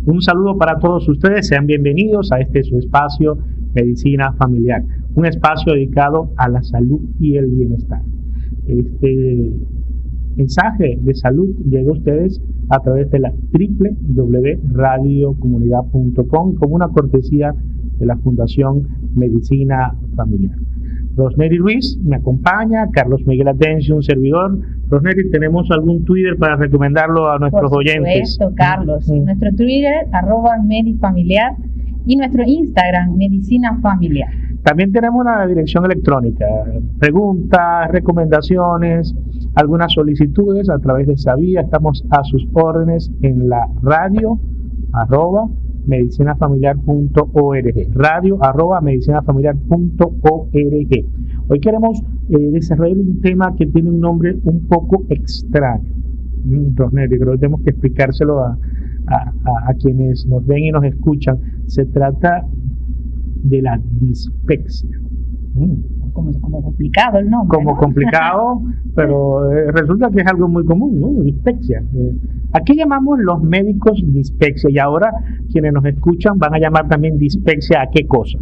Un saludo para todos ustedes, sean bienvenidos a este su espacio Medicina Familiar, un espacio dedicado a la salud y el bienestar. Este mensaje de salud llega a ustedes a través de la www.radiocomunidad.com como una cortesía de la Fundación Medicina Familiar. Rosemary Ruiz me acompaña, Carlos Miguel Atencio, un servidor. Rosemary, ¿tenemos algún Twitter para recomendarlo a nuestros oyentes? Por supuesto, Carlos. Nuestro Twitter, @medifamiliar, y nuestro Instagram, Medicina Familiar. También tenemos una dirección electrónica, preguntas, recomendaciones, algunas solicitudes a través de esa vía. Estamos a sus órdenes en la radio @medicinafamiliar.org, radio @medicinafamiliar.org. Hoy queremos desarrollar un tema que tiene un nombre un poco extraño. Rosemary, creo que tenemos que explicárselo a quienes nos ven y nos escuchan. Se trata de la dispepsia. Como complicado el nombre. Como complicado, pero resulta que es algo muy común, ¿no? Dispepsia. Aquí llamamos los médicos dispepsia, y ahora quienes nos escuchan van a llamar también dispepsia ¿a qué cosa?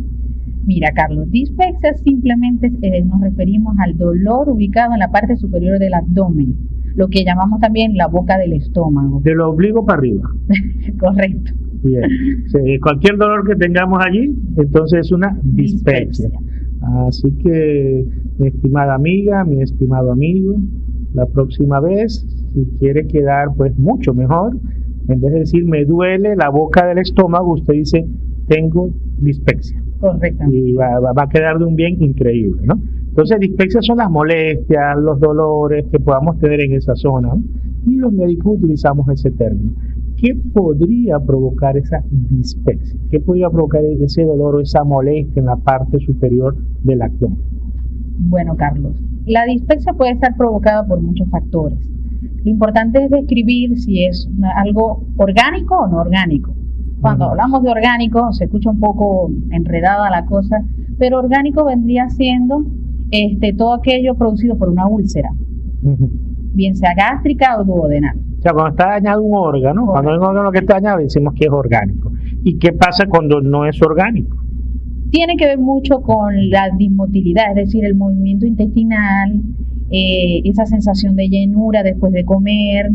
Mira, Carlos, dispepsia simplemente nos referimos al dolor ubicado en la parte superior del abdomen, lo que llamamos también la boca del estómago. Del ombligo para arriba. Correcto. Bien. Cualquier dolor que tengamos allí, entonces es una dispepsia. Así que, mi estimada amiga, mi estimado amigo, la próxima vez, si quiere quedar pues mucho mejor, en vez de decir me duele la boca del estómago, usted dice tengo dispepsia. Correcto. Y va a quedar de un bien increíble, ¿no? Entonces, dispepsia son las molestias, los dolores que podamos tener en esa zona, ¿no? Y los médicos utilizamos ese término. ¿Qué podría provocar esa dispepsia? ¿Qué podría provocar ese dolor o esa molestia en la parte superior del abdomen? Bueno, Carlos, la dispepsia puede estar provocada por muchos factores. Lo importante es describir si es algo orgánico o no orgánico. Cuando hablamos de orgánico se escucha un poco enredada la cosa, pero orgánico vendría siendo todo aquello producido por una úlcera, bien sea gástrica o duodenal. O sea, cuando está dañado un órgano, cuando hay un órgano que está dañado, decimos que es orgánico. ¿Y qué pasa cuando no es orgánico? Tiene que ver mucho con la dismotilidad, es decir, el movimiento intestinal, esa sensación de llenura después de comer,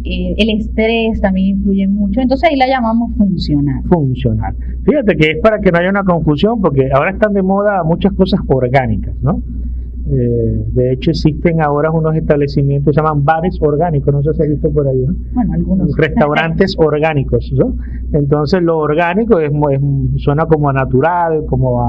el estrés también influye mucho. Entonces ahí la llamamos funcional. Funcional. Fíjate que es para que no haya una confusión, porque ahora están de moda muchas cosas orgánicas, ¿no? De hecho existen ahora unos establecimientos que se llaman bares orgánicos, no sé si has visto por ahí, ¿no? Bueno, algunos restaurantes orgánicos, ¿no? Entonces lo orgánico suena como a natural, como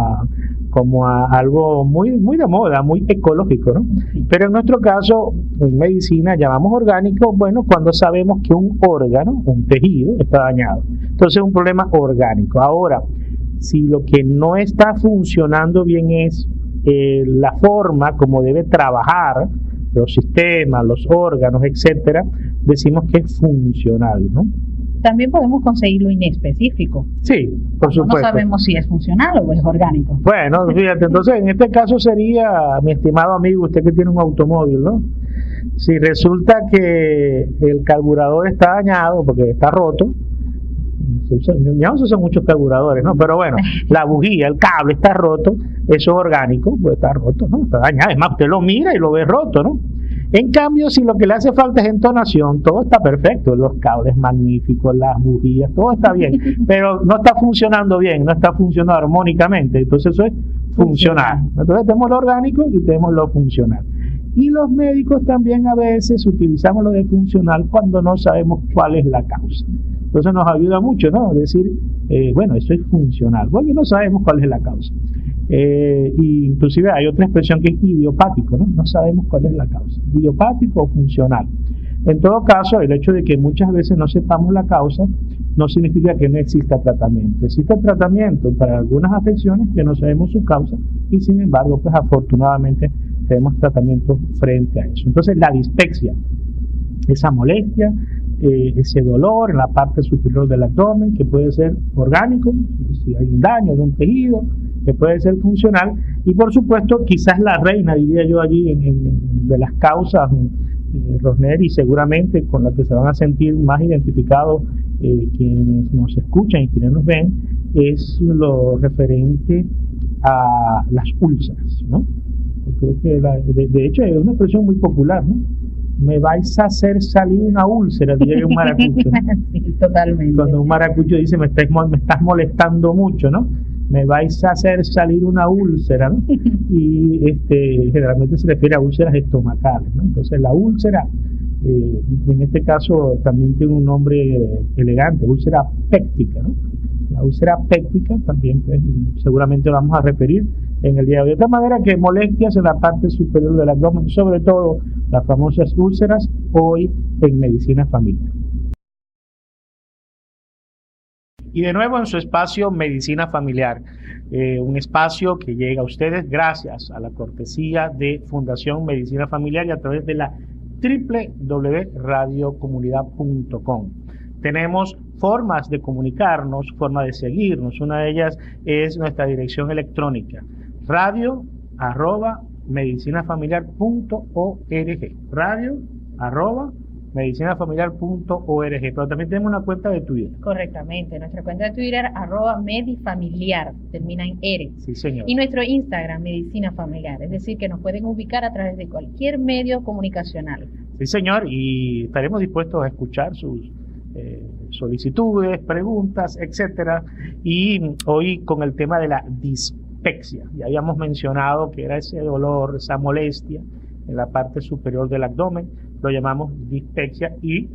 a algo muy de moda, muy ecológico, ¿no? Sí. Pero en nuestro caso, en medicina llamamos orgánico, bueno, cuando sabemos que un órgano, un tejido, está dañado. Entonces es un problema orgánico. Ahora, si lo que no está funcionando bien es la forma como debe trabajar los sistemas, los órganos, etcétera, decimos que es funcional, ¿no? También podemos conseguirlo inespecífico. Sí, por supuesto. No sabemos si es funcional o es orgánico. Bueno, fíjate, entonces en este caso sería, mi estimado amigo, usted que tiene un automóvil, ¿no? Si resulta que el carburador está dañado porque está roto, ya no se usan muchos carburadores, ¿no? Pero bueno, la bujía, el cable está roto, eso es orgánico, pues está roto, ¿no? Está dañado. Es más, usted lo mira y lo ve roto, ¿no? En cambio, si lo que le hace falta es entonación, todo está perfecto, los cables magníficos, las bujías, todo está bien, pero no está funcionando bien, no está funcionando armónicamente, entonces eso es funcional. Entonces tenemos lo orgánico y tenemos lo funcional. Y los médicos también a veces utilizamos lo de funcional cuando no sabemos cuál es la causa. Entonces nos ayuda mucho, ¿no? Decir, bueno, eso es funcional, porque no sabemos cuál es la causa. Y inclusive hay otra expresión que es idiopático, ¿no? No sabemos cuál es la causa, idiopático o funcional. En todo caso, el hecho de que muchas veces no sepamos la causa no significa que no exista tratamiento. Existe tratamiento para algunas afecciones que no sabemos su causa y sin embargo, pues afortunadamente tenemos tratamiento frente a eso. Entonces la dispepsia, esa molestia, ese dolor en la parte superior del abdomen, que puede ser orgánico, si hay un daño de un tejido, que puede ser funcional, y por supuesto quizás la reina, diría yo allí, de las causas Rosner, y seguramente con la que se van a sentir más identificados quienes nos escuchan y quienes nos ven, es lo referente a las úlceras, ¿no? Creo que de hecho es una expresión muy popular, ¿no? Me vais a hacer salir una úlcera, diría un maracucho, ¿no? Sí, totalmente. Cuando un maracucho dice me estás molestando mucho, ¿no? Me vais a hacer salir una úlcera, ¿no? Y generalmente se refiere a úlceras estomacales, ¿no? Entonces la úlcera, en este caso también tiene un nombre elegante, úlcera péptica, ¿no? La úlcera péptica también, pues, seguramente vamos a referir en el día de hoy. De tal manera que molestias en la parte superior del abdomen, sobre todo las famosas úlceras, hoy en Medicina Familiar. Y de nuevo en su espacio Medicina Familiar, un espacio que llega a ustedes gracias a la cortesía de Fundación Medicina Familiar y a través de la www.radiocomunidad.com. Tenemos formas de comunicarnos, formas de seguirnos. Una de ellas es nuestra dirección electrónica, radio@medicinafamiliar.org, radio@medicinafamiliar.org. Pero también tenemos una cuenta de Twitter. Correctamente, nuestra cuenta de Twitter, @medifamiliar, termina en R. Sí, señor. Y nuestro Instagram, Medicina Familiar, es decir, que nos pueden ubicar a través de cualquier medio comunicacional. Sí, señor, y estaremos dispuestos a escuchar sus solicitudes, preguntas, etcétera. Y hoy con el tema de la dispepsia. Ya habíamos mencionado que era ese dolor, esa molestia en la parte superior del abdomen, lo llamamos dispepsia, y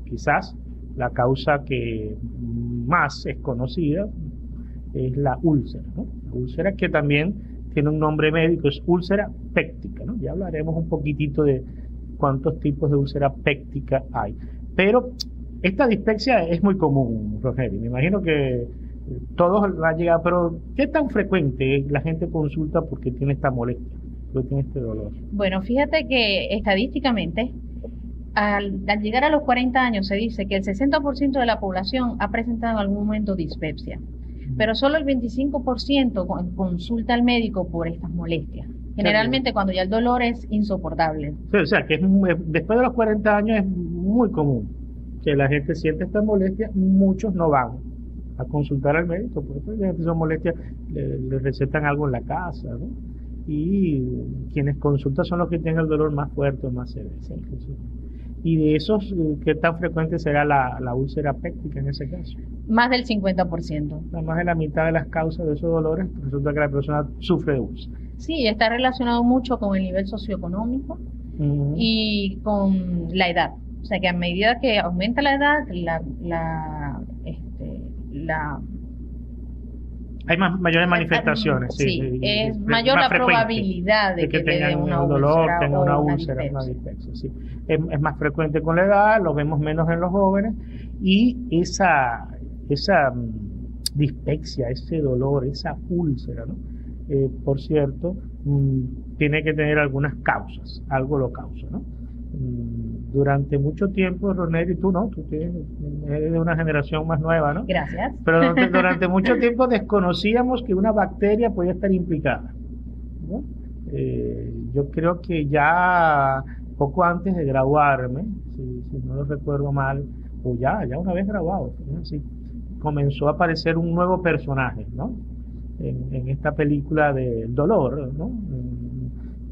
quizás la causa que más es conocida es la úlcera, ¿no? La úlcera, que también tiene un nombre médico, es úlcera péptica, ¿no? Ya hablaremos un poquitito de cuántos tipos de úlcera péptica hay. Pero esta dispepsia es muy común, Rogerio. Me imagino que todos han llegado, pero ¿qué tan frecuente la gente consulta porque tiene esta molestia, porque tiene este dolor? Bueno, fíjate que estadísticamente, al llegar a los 40 años, se dice que el 60% de la población ha presentado en algún momento dispepsia, pero solo el 25% consulta al médico por estas molestias. Generalmente cuando ya el dolor es insoportable. Sí, o sea, que después de los 40 años es muy común que la gente siente esta molestia. Muchos no van a consultar al médico porque la gente son molestias, le recetan algo en la casa, ¿no? Y quienes consultan son los que tienen el dolor más fuerte o más severo. Y de esos, ¿qué tan frecuente será la úlcera péptica en ese caso? Más del 50%. Más de la mitad de las causas de esos dolores resulta que la persona sufre de úlcera. Sí, está relacionado mucho con el nivel socioeconómico y con la edad. O sea que a medida que aumenta la edad, hay mayores manifestaciones. Sí, es mayor la probabilidad de que tengan un dolor, tengan una úlcera, una dispepsia. Sí. Es más frecuente con la edad, lo vemos menos en los jóvenes, y esa dispepsia, ese dolor, esa úlcera, ¿no? Por cierto, tiene que tener algunas causas, algo lo causa, ¿no? Durante mucho tiempo, Roner, y tú eres de una generación más nueva, ¿no? Gracias. Pero durante mucho tiempo desconocíamos que una bacteria podía estar implicada, ¿no? Yo creo que ya poco antes de graduarme, si no lo recuerdo mal, o ya una vez graduado, ¿sí? Comenzó a aparecer un nuevo personaje, ¿no? En esta película del dolor, ¿no?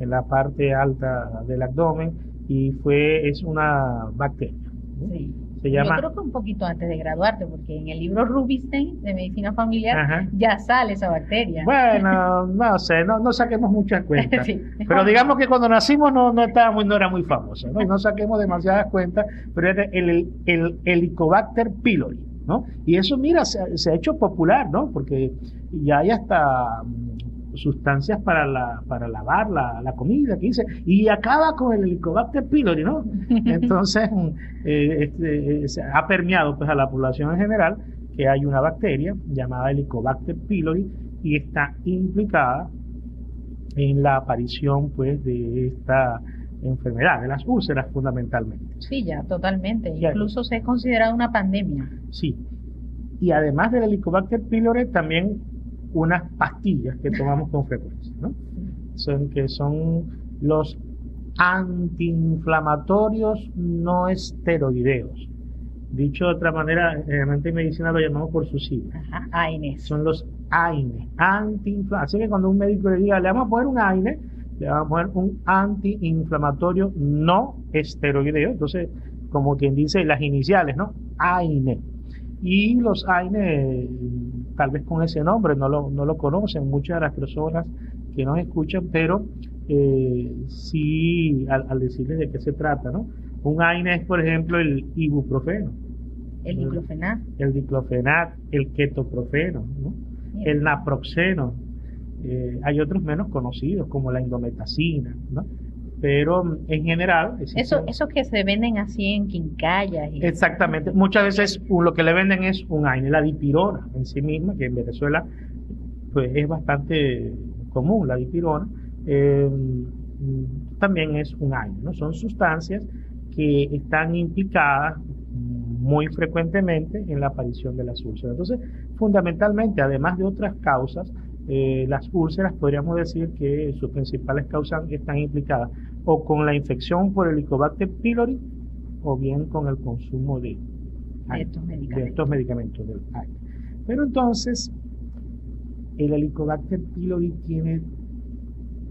En la parte alta del abdomen, y es una bacteria, ¿no? Sí. Se llama... Yo creo que un poquito antes de graduarte, porque en el libro Rubinstein de Medicina Familiar ya sale esa bacteria. Bueno, no sé, no saquemos muchas cuentas. Sí. Pero digamos que cuando nacimos no era muy famosa, ¿no? Y no saquemos demasiadas cuentas, pero era el Helicobacter pylori, ¿no? Y eso, mira, se ha hecho popular, ¿no? Porque ya hay hasta sustancias para lavar la comida, que dice, y acaba con el Helicobacter pylori, ¿no? Entonces ha permeado pues a la población en general que hay una bacteria llamada Helicobacter pylori y está implicada en la aparición pues de esta enfermedad, de las úlceras fundamentalmente. Sí, ya, totalmente. Incluso se ha considerado una pandemia. Sí. Y además del Helicobacter pylori, también unas pastillas que tomamos con frecuencia, ¿no? Son los antiinflamatorios no esteroideos. Dicho de otra manera, realmente en medicina lo llamamos por sus siglas. Ajá, AINES. Son los AINE, antiinflamatorios. Así que cuando un médico le diga, le vamos a poner un AINE, le vamos a poner un antiinflamatorio no esteroideo. Entonces, como quien dice, las iniciales, ¿no? AINE. Y los AINE, tal vez con ese nombre, no lo conocen muchas de las personas que nos escuchan, pero sí, al decirles de qué se trata, ¿no? Un AINE es, por ejemplo, el ibuprofeno. El diclofenac. El diclofenac, el ketoprofeno, ¿no? El naproxeno. Hay otros menos conocidos, como la indometacina, ¿no? Pero en general... Esos que se venden así en quincallas. Exactamente. Muchas veces lo que le venden es un AINE, la dipirona en sí misma, que en Venezuela pues es bastante común, la dipirona. También es un AINE, ¿no? Son sustancias que están implicadas muy frecuentemente en la aparición de las úlceras. Entonces, fundamentalmente, además de otras causas, las úlceras podríamos decir que sus principales causas están implicadas o con la infección por Helicobacter pylori o bien con el consumo de estos medicamentos del AINE. Pero entonces, el Helicobacter pylori tiene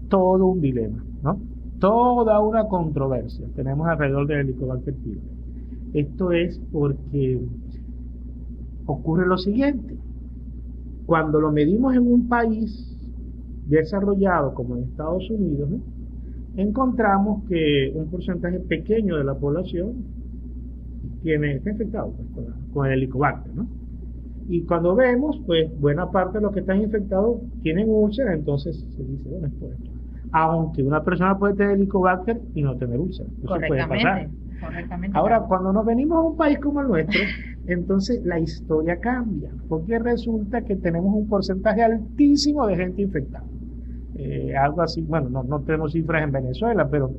todo un dilema, ¿no? Toda una controversia tenemos alrededor del Helicobacter pylori. Esto es porque ocurre lo siguiente: cuando lo medimos en un país desarrollado como en Estados Unidos, ¿no?, encontramos que un porcentaje pequeño de la población está infectado pues, con el Helicobacter, ¿no? Y cuando vemos, pues buena parte de los que están infectados tienen úlceras, entonces se dice, bueno, es por esto. Aunque una persona puede tener Helicobacter y no tener úlceras. Eso puede pasar. Correctamente. Ahora, cuando nos venimos a un país como el nuestro, entonces la historia cambia, porque resulta que tenemos un porcentaje altísimo de gente infectada. Algo así, bueno, no tenemos cifras en Venezuela, pero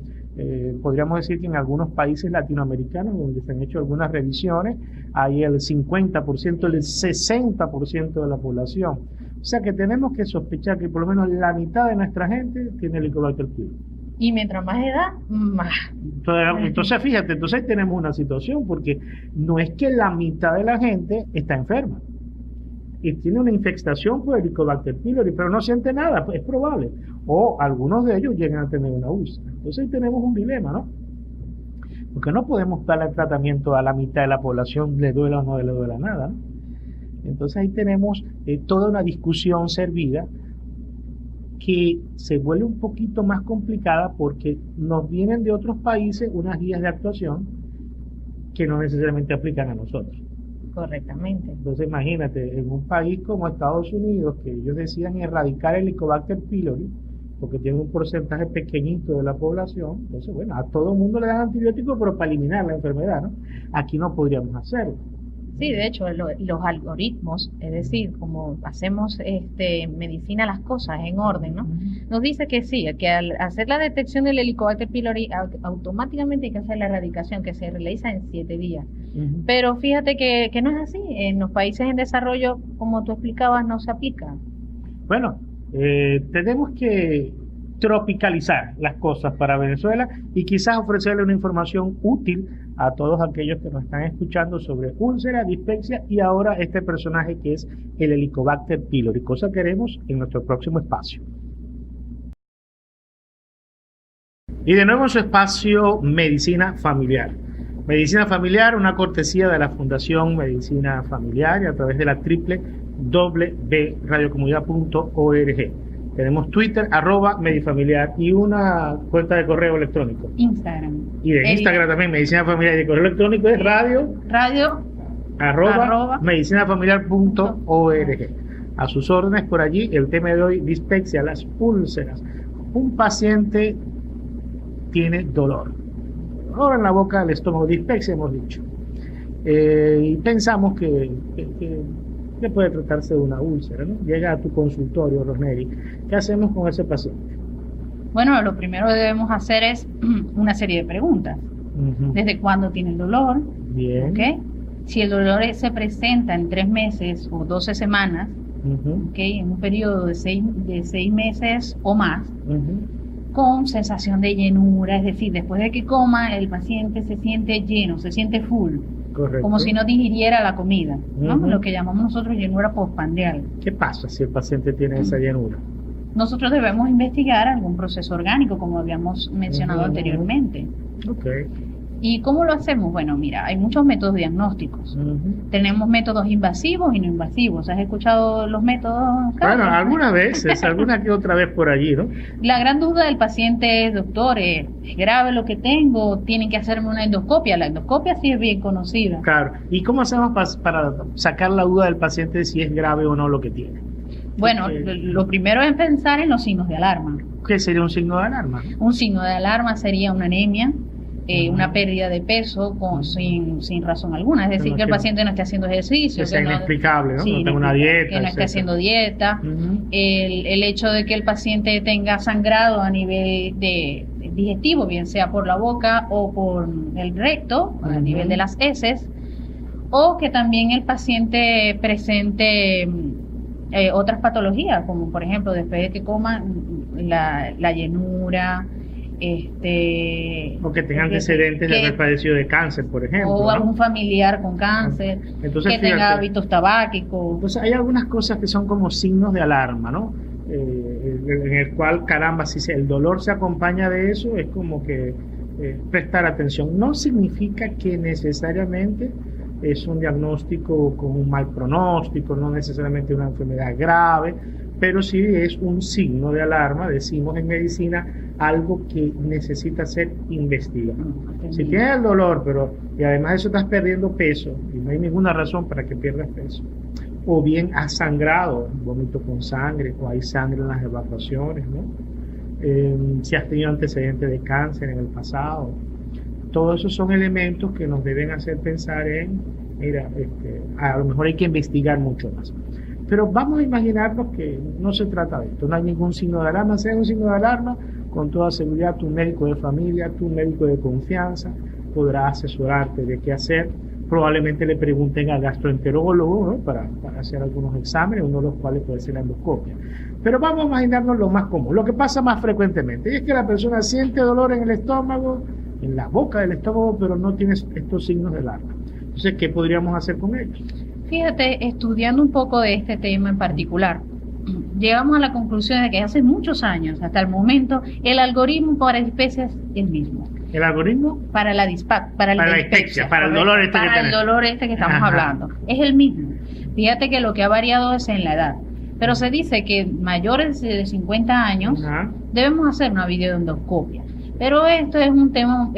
podríamos decir que en algunos países latinoamericanos donde se han hecho algunas revisiones, hay el 50%, el 60% de la población. O sea que tenemos que sospechar que por lo menos la mitad de nuestra gente tiene Helicobacter pylori. Y mientras más edad, más. Entonces, fíjate, entonces tenemos una situación, porque no es que la mitad de la gente está enferma y tiene una infestación por Helicobacter pylori, pero no siente nada, pues es probable. O algunos de ellos llegan a tener una úlcera. Entonces ahí tenemos un dilema, ¿no? Porque no podemos darle tratamiento a la mitad de la población, le duela o no le duela nada, ¿no? Entonces ahí tenemos toda una discusión servida que se vuelve un poquito más complicada porque nos vienen de otros países unas guías de actuación que no necesariamente aplican a nosotros. Correctamente. Entonces imagínate, en un país como Estados Unidos, que ellos decían erradicar el Helicobacter pylori, porque tiene un porcentaje pequeñito de la población, entonces bueno, a todo el mundo le dan antibióticos, pero para eliminar la enfermedad, ¿no? Aquí no podríamos hacerlo. Sí, de hecho, los algoritmos, es decir, como hacemos medicina las cosas en orden, ¿no? Nos dice que sí, que al hacer la detección del Helicobacter pylori, automáticamente hay que hacer la erradicación, que se realiza en 7 días. Pero fíjate que no es así. En los países en desarrollo, como tú explicabas, no se aplica. Bueno, tenemos que tropicalizar las cosas para Venezuela y quizás ofrecerle una información útil a todos aquellos que nos están escuchando sobre úlcera, dispepsia y ahora este personaje que es el Helicobacter pylori, cosa que haremos en nuestro próximo espacio. Y de nuevo en su espacio Medicina Familiar. Medicina Familiar, una cortesía de la Fundación Medicina Familiar y a través de la www.radiocomunidad.org. Tenemos Twitter, @Medifamiliar y una cuenta de correo electrónico. Instagram. Y de Instagram también, Medicina Familiar, y de correo electrónico es @medicinafamiliar.org. A sus órdenes por allí. El tema de hoy, dispepsia, las úlceras. Un paciente tiene dolor en la boca del estómago, dispepsia hemos dicho, y pensamos que puede tratarse de una úlcera, ¿no? Llega a tu consultorio, Rosemary. ¿Qué hacemos con ese paciente? Bueno, lo primero que debemos hacer es una serie de preguntas. ¿Desde cuándo tiene el dolor? Bien. ¿Okay? Si el dolor se presenta en 3 meses o 12 semanas, ¿okay?, en un periodo de 6 meses o más, con sensación de llenura, es decir, después de que coma, el paciente se siente lleno, se siente full, Correcto. como si no digiriera la comida, ¿no? Ujú. Lo que llamamos nosotros llenura postprandial. ¿Qué pasa si el paciente tiene esa llenura? Nosotros debemos investigar algún proceso orgánico, como habíamos mencionado Ujú. anteriormente. Ok. ¿Y cómo lo hacemos? Bueno, mira, hay muchos métodos diagnósticos. Ujú. Tenemos métodos invasivos y no invasivos. ¿Has escuchado los métodos, Bueno, Carlos? algunas veces, alguna que otra vez por allí, ¿no? La gran duda del paciente es, doctor, ¿es grave lo que tengo? ¿Tienen que hacerme una endoscopia? La endoscopia sí es bien conocida. Claro. ¿Y cómo hacemos para sacar la duda del paciente de si es grave o no lo que tiene? Bueno, lo primero es pensar en los signos de alarma. ¿Qué sería un signo de alarma? Un signo de alarma sería una anemia, Ujú. una pérdida de peso sin razón alguna. Es decir, Pero que el que- paciente no esté haciendo ejercicio. Que sea inexplicable, ¿no? Sí, No tenga una dieta. que no esté etcétera. haciendo dieta. Ujú. El hecho de que el paciente tenga sangrado a nivel de digestivo, bien sea por la boca o por el recto, a Ujú. nivel de las heces, o que también el paciente presente otras patologías, como por ejemplo después de que coma la llenura, O que tenga antecedentes de haber padecido de cáncer, por ejemplo. o ¿no? algún familiar con cáncer, Entonces, que tenga fíjate. hábitos tabáquicos. Entonces hay algunas cosas que son como signos de alarma, ¿no? En el cual, caramba, si el dolor se acompaña de eso, es como que prestar atención. No significa que necesariamente es un diagnóstico con un mal pronóstico, no necesariamente una enfermedad grave, pero sí es un signo de alarma, decimos en medicina, algo que necesita ser investigado. Si tienes el dolor, y además de eso estás perdiendo peso, y no hay ninguna razón para que pierdas peso, o bien has sangrado, vómito con sangre, o hay sangre en las evacuaciones, ¿no? Si has tenido antecedentes de cáncer en el pasado, todos esos son elementos que nos deben hacer pensar en, mira, a lo mejor hay que investigar mucho más. Pero vamos a imaginarnos que no se trata de esto, no hay ningún signo de alarma. Si hay un signo de alarma, con toda seguridad tu médico de familia, tu médico de confianza podrá asesorarte de qué hacer. Probablemente le pregunten al gastroenterólogo, ¿no? para hacer algunos exámenes, uno de los cuales puede ser la endoscopia. Pero vamos a imaginarnos lo más común, lo que pasa más frecuentemente, y es que la persona siente dolor en el estómago, en la boca del estómago, pero no tiene estos signos de alarma. Entonces, ¿qué podríamos hacer con ellos? Fíjate, estudiando un poco de este tema en particular, llegamos a la conclusión de que hace muchos años, hasta el momento, el algoritmo para dispepsia es el mismo. ¿El algoritmo? Para la dispepsia, para el dolor este para el dolor este que estamos hablando. Es el mismo. Fíjate que lo que ha variado es en la edad. Pero se dice que mayores de 50 años Ajá. debemos hacer una videoendoscopia. Pero esto es un tema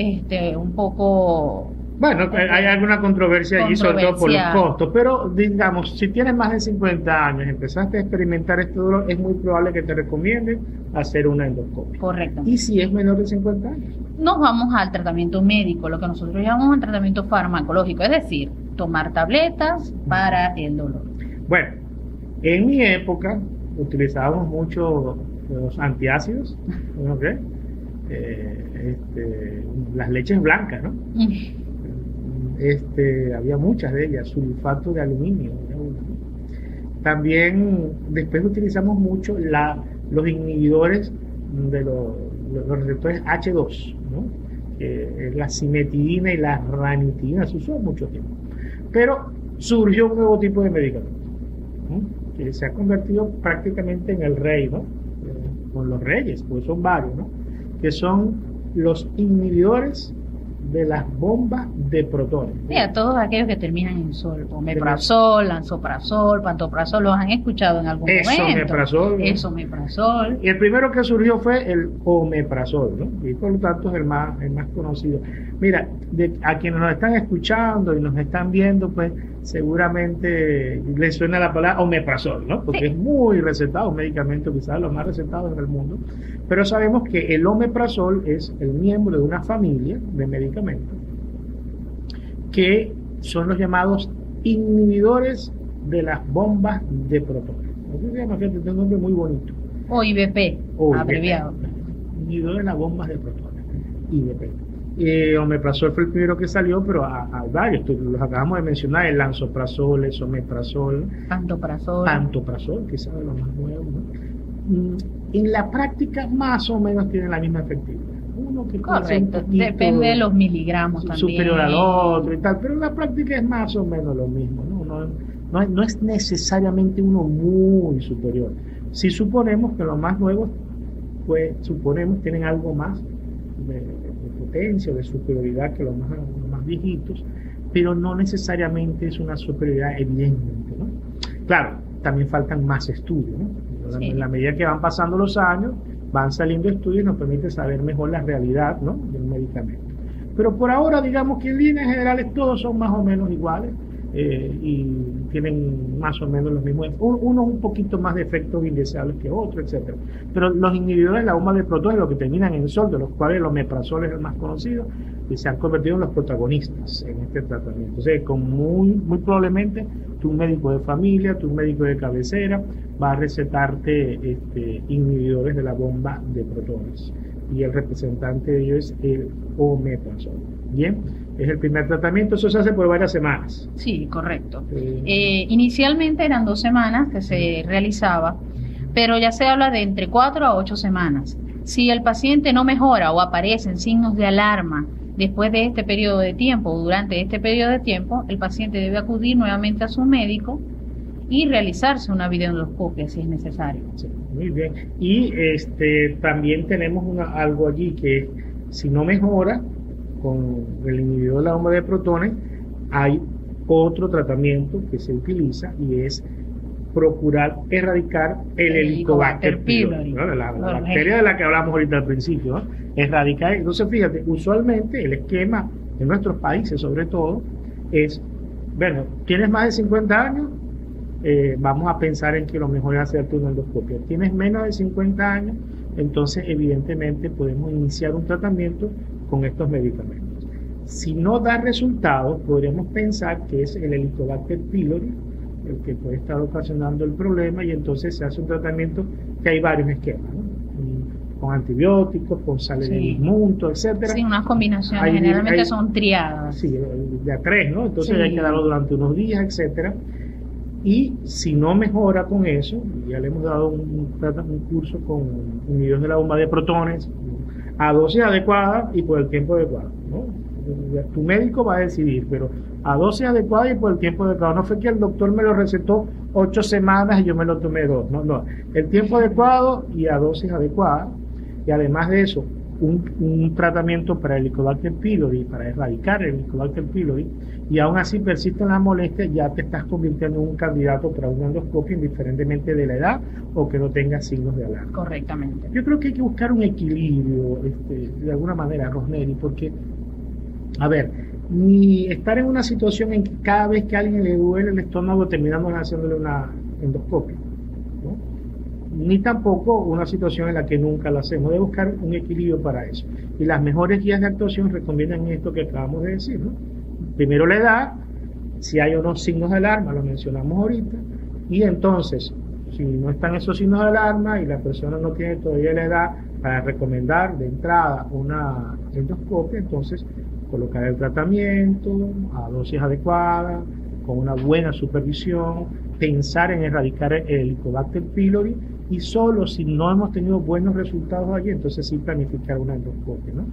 un poco... Bueno, hay alguna controversia allí, sobre todo por los Controversial. costos, pero digamos, si tienes más de 50 años, empezaste a experimentar este dolor, es muy probable que te recomienden hacer una endoscopia. Correcto. ¿Y si es menor de 50 años? Nos vamos al tratamiento médico, lo que nosotros llamamos el tratamiento farmacológico, es decir, tomar tabletas para el dolor. Bueno, en mi época utilizábamos mucho los antiácidos, ¿ok? Las leches blancas, ¿no? Había muchas de ellas, sulfato de aluminio, era una. También después utilizamos mucho los inhibidores de los receptores H2, ¿no? La cimetidina y la ranitidina se usó mucho tiempo. Pero surgió un nuevo tipo de medicamento, ¿no? Que se ha convertido prácticamente en el rey, ¿no? Con los reyes, pues son varios, ¿no? Que son los inhibidores de las bombas de protones. Mira, todos aquellos que terminan en sol, omeprazol, lansoprazol, pantoprazol, los han escuchado en algún momento. Esomeprazol, ¿no? Esomeprazol. Y el primero que surgió fue el omeprazol, ¿no? Y por lo tanto es el más conocido. Mira, a quienes nos están escuchando y nos están viendo, pues seguramente les suena la palabra omeprazol, ¿no? Porque sí, es muy recetado, un medicamento quizás los más recetados en el mundo. Pero sabemos que el omeprazol es el miembro de una familia de medicamentos que son los llamados inhibidores de las bombas de protones. Eso se llama, fíjate, tiene un nombre muy bonito. O IBP, abreviado. Inhibidores de las bombas de protones, IBP. Omeprazol fue el primero que salió, pero hay varios, los acabamos de mencionar, el lansoprazol, el esomeprazol, Pantoprazol. pantoprazol, quizás de los más nuevos, ¿no? En la práctica más o menos tienen la misma efectividad. Uno que puede ser un Correcto, poquito depende de los miligramos también. superior al otro y tal, pero en la práctica es más o menos lo mismo, no es necesariamente uno muy superior. Si suponemos que los más nuevos, pues suponemos tienen algo más de potencia, de superioridad que los más viejitos, pero no necesariamente es una superioridad evidente, ¿no? Claro, también faltan más estudios, ¿no? Sí. En la medida que van pasando los años, van saliendo estudios y nos permite saber mejor la realidad, ¿no?, del medicamento. Pero por ahora, digamos que en líneas generales todos son más o menos iguales y tienen más o menos los mismos, unos un poquito más de efectos indeseables que otros, etcétera. Pero los inhibidores de la bomba de protones, los que terminan en sol, de los cuales el omeprazol es el más conocido, y se han convertido en los protagonistas en este tratamiento. Entonces, muy probablemente tu médico de familia, tu médico de cabecera va a recetarte inhibidores de la bomba de protones, y el representante de ellos es el omeprazol. Bien, es el primer tratamiento, eso se hace por varias semanas. Sí, correcto. Inicialmente eran 2 semanas que se realizaba, pero ya se habla de entre 4 a 8 semanas. Si el paciente no mejora o aparecen signos de alarma después de este periodo de tiempo o durante este periodo de tiempo, el paciente debe acudir nuevamente a su médico y realizarse una videoendoscopia si es necesario. Sí, muy bien. Y también tenemos algo allí que si no mejora con el inhibidor de la bomba de protones, hay otro tratamiento que se utiliza y es procurar erradicar el Helicobacter pylori, ¿no? la bacteria de la que hablamos ahorita al principio, ¿no? Erradicar. Entonces, fíjate, usualmente el esquema en nuestros países, sobre todo, es, bueno, tienes más de 50 años, vamos a pensar en que lo mejor es hacerte una endoscopia. Tienes menos de 50 años, entonces evidentemente podemos iniciar un tratamiento con estos medicamentos. Si no da resultados, podríamos pensar que es el Helicobacter pylori el que puede estar ocasionando el problema, y entonces se hace un tratamiento que hay varios esquemas, ¿no? Con antibióticos, con sales de bismuto, etcétera. Sí, unas combinaciones generalmente son triadas. Sí, de a 3, ¿no? Entonces sí, hay que darlo durante unos días, etcétera. Y si no mejora con eso, ya le hemos dado un curso con inhibidores de la bomba de protones a dosis adecuada y por el tiempo adecuado, ¿no? Tu médico va a decidir, pero a dosis adecuada y por el tiempo adecuado. No fue que el doctor me lo recetó 8 semanas y yo me lo tomé 2, no, el tiempo adecuado y a dosis adecuada. Y además de eso, un tratamiento para el Helicobacter pylori, para erradicar el Helicobacter pylori, y aún así persisten las molestias, ya te estás convirtiendo en un candidato para una endoscopia, indiferentemente de la edad o que no tenga signos de alarma. Correctamente. Yo creo que hay que buscar un equilibrio, de alguna manera, Rosneri, porque, a ver, ni estar en una situación en que cada vez que a alguien le duele el estómago terminamos haciéndole una endoscopia, ¿no? Ni tampoco una situación en la que nunca la hacemos. Debe buscar un equilibrio para eso. Y las mejores guías de actuación recomiendan esto que acabamos de decir, ¿no? Primero la edad, si hay unos signos de alarma, lo mencionamos ahorita, y entonces, si no están esos signos de alarma y la persona no tiene todavía la edad para recomendar de entrada una endoscopia, entonces colocar el tratamiento a dosis adecuada, con una buena supervisión, pensar en erradicar el Helicobacter pylori, y solo si no hemos tenido buenos resultados allí, entonces sí planificar una endoscopia, ¿no?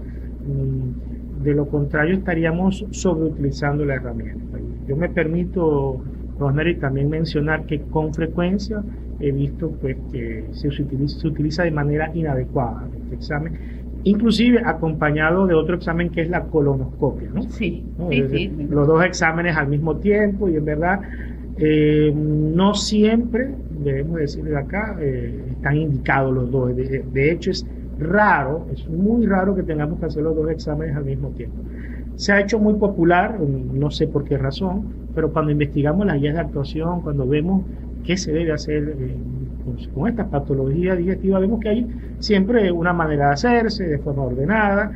De lo contrario estaríamos sobreutilizando la herramienta. Yo me permito, Rosneri, también mencionar que con frecuencia he visto pues que se utiliza de manera inadecuada este examen, inclusive acompañado de otro examen que es la colonoscopia, ¿no? Sí, ¿no? sí. Los dos exámenes al mismo tiempo, y en verdad no siempre, debemos decir de acá, están indicados los dos. De hecho es raro, es muy raro que tengamos que hacer los dos exámenes al mismo tiempo. Se ha hecho muy popular, no sé por qué razón, pero cuando investigamos las guías de actuación, cuando vemos qué se debe hacer con estas patologías digestivas, vemos que hay siempre una manera de hacerse, de forma ordenada.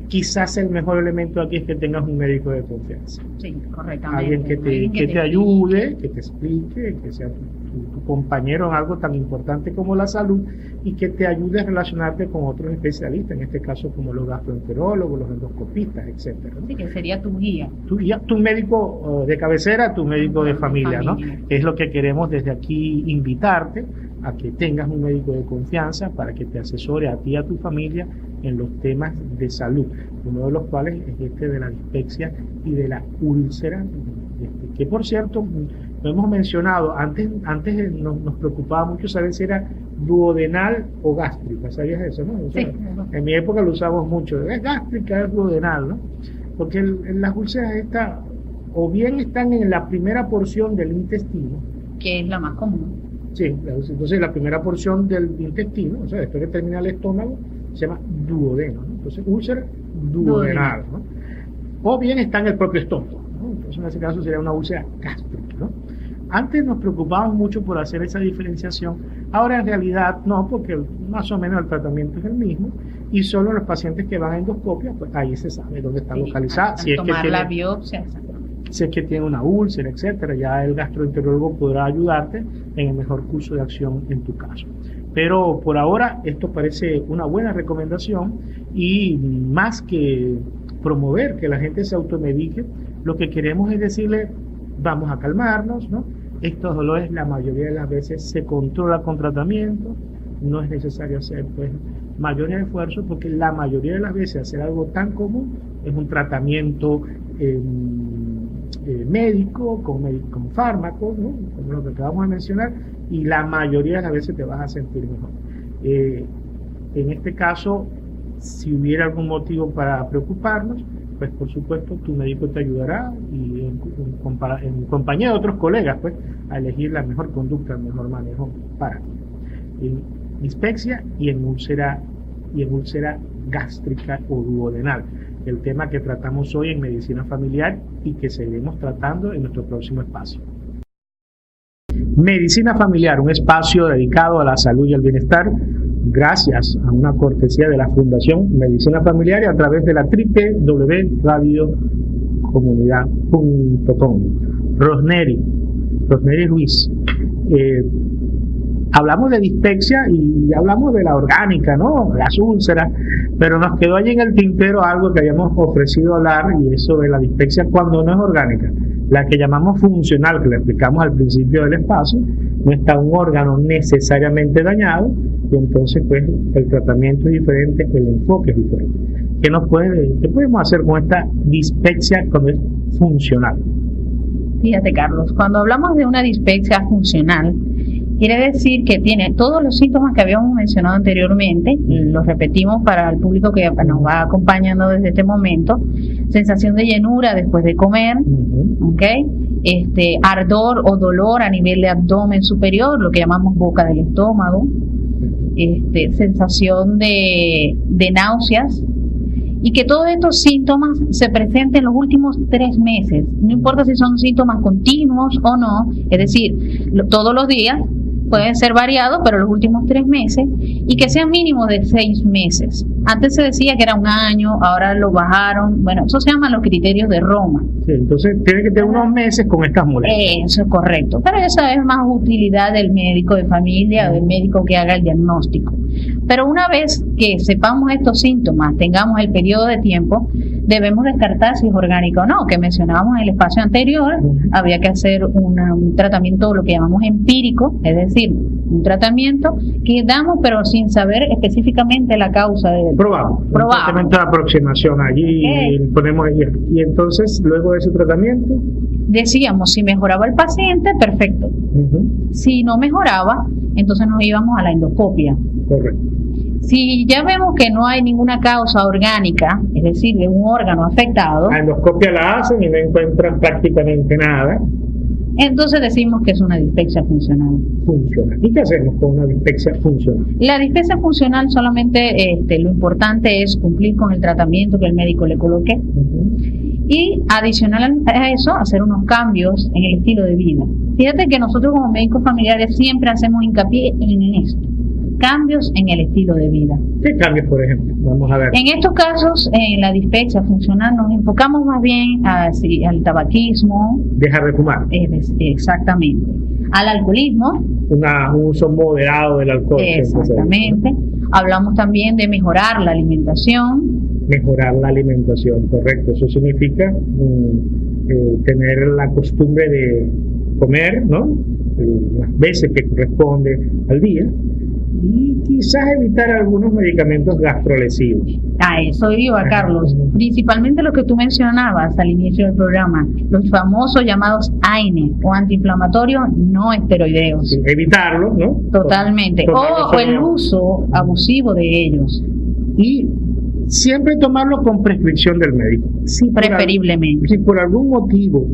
Quizás el mejor elemento aquí es que tengas un médico de confianza. Sí, correctamente. Alguien que te ayude, que te explique, que sea tu compañero en algo tan importante como la salud, y que te ayude a relacionarte con otros especialistas, en este caso como los gastroenterólogos, los endoscopistas, etcétera, ¿no? Sí, que sería tu guía. Tu médico de cabecera, tu médico de familia, ¿no? Es lo que queremos desde aquí invitarte a que tengas un médico de confianza para que te asesore a ti y a tu familia en los temas de salud, uno de los cuales es este de la dispepsia y de la úlcera, que por cierto, lo hemos mencionado, antes nos preocupaba mucho saber si era duodenal o gástrica, ¿sabías eso? ¿No? O sea, Sí. en mi época lo usamos mucho, es gástrica, es duodenal, ¿no? Porque las úlceras estas, o bien están en la primera porción del intestino, Que es la más común. sí, entonces la primera porción del intestino, o sea, después que termina el estómago, se llama duodeno, ¿no? Entonces úlcera duodenal, ¿no? O bien está en el propio estómago, ¿no? Entonces en ese caso sería una úlcera gástrica, ¿no? Antes nos preocupábamos mucho por hacer esa diferenciación, ahora en realidad no, porque más o menos el tratamiento es el mismo, y solo los pacientes que van a endoscopia, pues ahí se sabe dónde está localizada, Al si es que tomar la tiene, biopsia, exactamente. si es que tiene una úlcera, etcétera, ya el gastroenterólogo podrá ayudarte en el mejor curso de acción en tu caso. Pero por ahora esto parece una buena recomendación, y más que promover que la gente se automedique, lo que queremos es decirle, vamos a calmarnos, ¿no? Estos dolores la mayoría de las veces se controla con tratamiento, no es necesario hacer pues mayores esfuerzos, porque la mayoría de las veces hacer algo tan común es un tratamiento médico, con fármacos, ¿no? Como lo que acabamos de mencionar, y la mayoría de las veces te vas a sentir mejor. En este caso, si hubiera algún motivo para preocuparnos, pues por supuesto tu médico te ayudará, y en compañía de otros colegas, pues, a elegir la mejor conducta, el mejor manejo para ti. En dispepsia y en úlcera gástrica o duodenal, el tema que tratamos hoy en medicina familiar y que seguiremos tratando en nuestro próximo espacio. Medicina familiar, un espacio dedicado a la salud y al bienestar, gracias a una cortesía de la Fundación Medicina Familiar y a través de la www.radiocomunidad.com. Rosneri Ruiz, hablamos de dispepsia y hablamos de la orgánica, ¿no? Las úlceras, pero nos quedó allí en el tintero algo que habíamos ofrecido hablar, y eso de la dispepsia cuando no es orgánica, la que llamamos funcional, que le explicamos al principio del espacio. No está un órgano necesariamente dañado, y entonces pues el tratamiento es diferente, el enfoque es diferente. ¿Qué podemos hacer con esta dispepsia cuando es funcional? Fíjate, Carlos, cuando hablamos de una dispepsia funcional, quiere decir que tiene todos los síntomas que habíamos mencionado anteriormente, y los repetimos para el público que nos va acompañando desde este momento: sensación de llenura después de comer, ¿okay? Ardor o dolor a nivel de abdomen superior, lo que llamamos boca del estómago, sensación de náuseas, y que todos estos síntomas se presenten en los últimos 3 meses, no importa si son síntomas continuos o no, es decir, todos los días, pueden ser variados, pero los últimos 3 meses, y que sean mínimos de 6 meses. Antes se decía que era 1 año, ahora lo bajaron. Bueno, eso se llaman los criterios de Roma. Sí, entonces tiene que tener unos meses con estas molestias. Eso es correcto, pero esa es más utilidad del médico de familia o del médico que haga el diagnóstico. Pero una vez que sepamos estos síntomas, tengamos el periodo de tiempo, debemos descartar si es orgánico o no, que mencionábamos en el espacio anterior. Había que hacer un tratamiento, lo que llamamos empírico, es decir, un tratamiento que damos pero sin saber específicamente la causa del... Probamos. Un tratamiento de aproximación allí, ponemos allí. Y entonces, luego de ese tratamiento, decíamos, si mejoraba el paciente, perfecto. Si no mejoraba, entonces nos íbamos a la endoscopia. Correcto. Si ya vemos que no hay ninguna causa orgánica, es decir, de un órgano afectado, la endoscopia la hacen y no encuentran prácticamente nada, entonces decimos que es una dispepsia funcional. ¿Y qué hacemos con una dispepsia funcional? La dispepsia funcional solamente lo importante es cumplir con el tratamiento que el médico le coloque, y adicional a eso, hacer unos cambios en el estilo de vida. Fíjate que nosotros como médicos familiares siempre hacemos hincapié en esto: cambios en el estilo de vida. ¿Qué cambios, por ejemplo? Vamos a ver. En estos casos, en la dispepsia funcional, nos enfocamos más bien al tabaquismo. Dejar de fumar. Exactamente. Al alcoholismo. Un uso moderado del alcohol. Exactamente. Hablamos también de mejorar la alimentación. Mejorar la alimentación, correcto. Eso significa tener la costumbre de comer, ¿no? las veces que corresponde al día, y quizás evitar algunos medicamentos gastrolesivos. A eso iba, Carlos. Principalmente lo que tú mencionabas al inicio del programa, los famosos llamados AINE o antiinflamatorios no esteroideos. Sí, evitarlos, ¿no? Totalmente. O el uso abusivo de ellos. Y siempre tomarlo con prescripción del médico. Preferiblemente. Si por algún motivo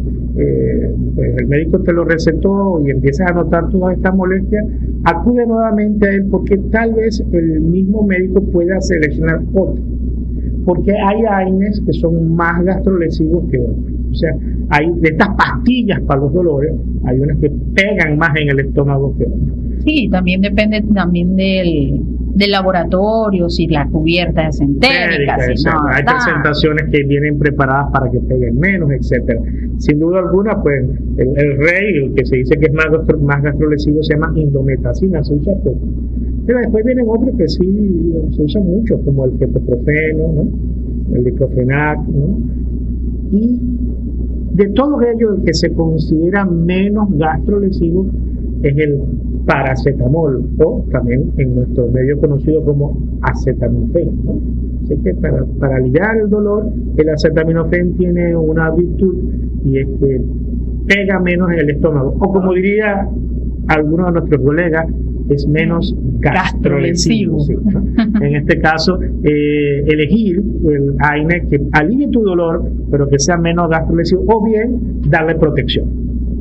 pues el médico te lo recetó y empiezas a notar todas estas molestias, acude nuevamente a él, porque tal vez el mismo médico pueda seleccionar otro. Porque hay AINES que son más gastrolesivos que otros. O sea, hay de estas pastillas para los dolores, hay unas que pegan más en el estómago que otras. Sí, también depende también del laboratorio, si la cubierta es entérica, si no, hay presentaciones que vienen preparadas para que peguen menos, etcétera. Sin duda alguna, pues el rey, el que se dice que es más gastrolesivo, se llama indometacina, se usa poco. Pero después vienen otros que sí se usan mucho, como el ketoprofeno, ¿no? El diclofenac, ¿no? Y de todos ellos, el que se considera menos gastrolesivo es el paracetamol, o también en nuestro medio conocido como acetaminofén, ¿no? Así que para aliviar el dolor, el acetaminofén tiene una virtud, y es que pega menos en el estómago, o como diría algunos de nuestros colegas, es menos gastrolesivo. Sí, ¿no? En este caso, elegir el AINE que alivie tu dolor, pero que sea menos gastrolesivo, o bien darle protección,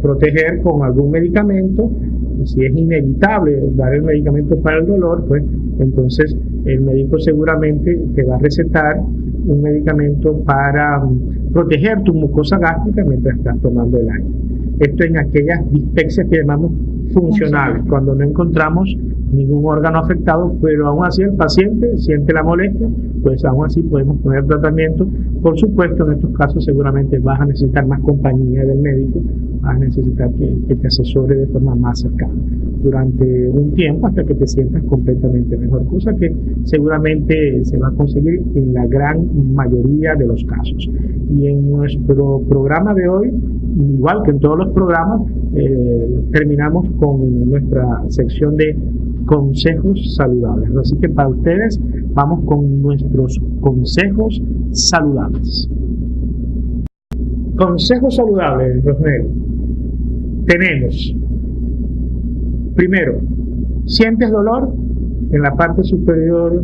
proteger con algún medicamento. Si es inevitable dar el medicamento para el dolor, pues entonces el médico seguramente te va a recetar un medicamento para proteger tu mucosa gástrica mientras estás tomando el AINE. Esto en aquellas dispepsias que llamamos funcionales, cuando no encontramos ningún órgano afectado, pero aún así el paciente siente la molestia, pues aún así podemos poner tratamiento. Por supuesto, en estos casos seguramente vas a necesitar más compañía del médico, vas a necesitar que te asesore de forma más cercana durante un tiempo hasta que te sientas completamente mejor, cosa que seguramente se va a conseguir en la gran mayoría de los casos. Y en nuestro programa de hoy, igual que en todos los programas, terminamos con nuestra sección de consejos saludables. Así que para ustedes vamos con nuestros consejos saludables. Consejos saludables, Rosnel. Tenemos, primero, ¿sientes dolor en la parte superior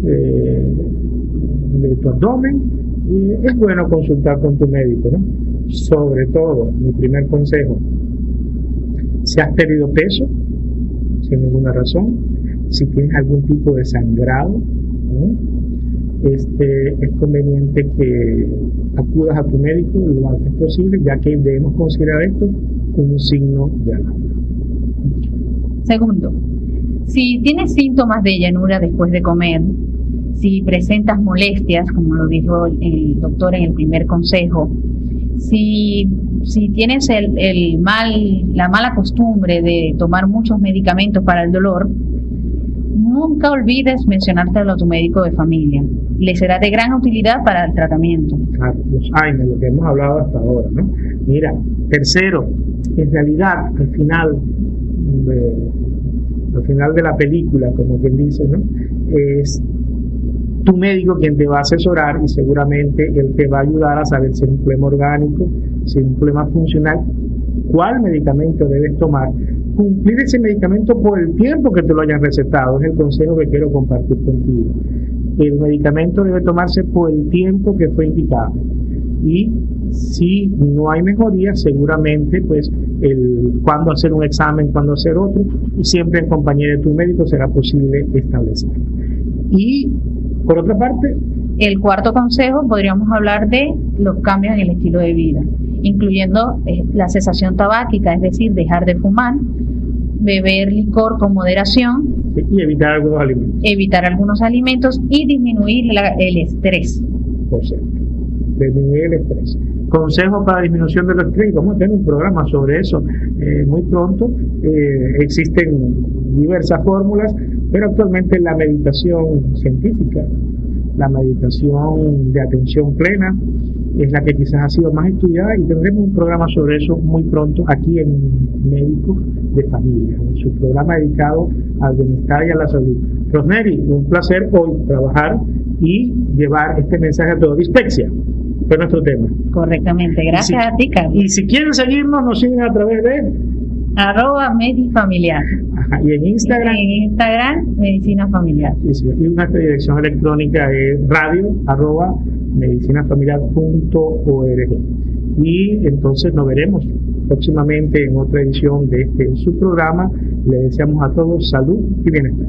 de tu abdomen? Es bueno consultar con tu médico, ¿no? Sobre todo, mi primer consejo, si has perdido peso sin ninguna razón, si tienes algún tipo de sangrado, ¿no? Es conveniente que acudas a tu médico lo antes posible, ya que debemos considerar esto un signo de alarma. Segundo, si tienes síntomas de llanura después de comer, si presentas molestias, como lo dijo el doctor en el primer consejo, si tienes la mala costumbre de tomar muchos medicamentos para el dolor, nunca olvides mencionártelo a tu médico de familia. Le será de gran utilidad para el tratamiento. Los AINE, lo que hemos hablado hasta ahora, ¿no? Mira, tercero, en realidad, al final de la película, como quien dice, ¿no? Es tu médico quien te va a asesorar, y seguramente él te va a ayudar a saber si es un problema orgánico, si es un problema funcional, cuál medicamento debes tomar, cumplir ese medicamento por el tiempo que te lo hayan recetado. Es el consejo que quiero compartir contigo. El medicamento debe tomarse por el tiempo que fue indicado, y si no hay mejoría, seguramente pues cuándo hacer un examen, cuándo hacer otro, y siempre en compañía de tu médico será posible establecer. Y por otra parte, el cuarto consejo, podríamos hablar de los cambios en el estilo de vida, incluyendo la cesación tabáquica, es decir, dejar de fumar, beber licor con moderación y evitar algunos alimentos y disminuir el estrés. Por cierto, disminuir el estrés. Consejos para disminución del estrés. Vamos a tener un programa sobre eso muy pronto. Existen diversas fórmulas, pero actualmente la meditación científica la meditación de atención plena, es la que quizás ha sido más estudiada, y tendremos un programa sobre eso muy pronto aquí en Médicos de Familia, en su programa dedicado al bienestar y a la salud. Rosemary, un placer hoy trabajar y llevar este mensaje a todos. Dispexia fue nuestro tema. Correctamente, gracias a ti, Carlos. Y si quieren seguirnos, nos siguen a través de @medifamiliar. Ajá, y en Instagram. En Instagram, Medicina Familiar. Sí, y nuestra dirección electrónica es radio@medicinafamiliar.org. Y entonces nos veremos próximamente en otra edición de este su programa. Le deseamos a todos salud y bienestar.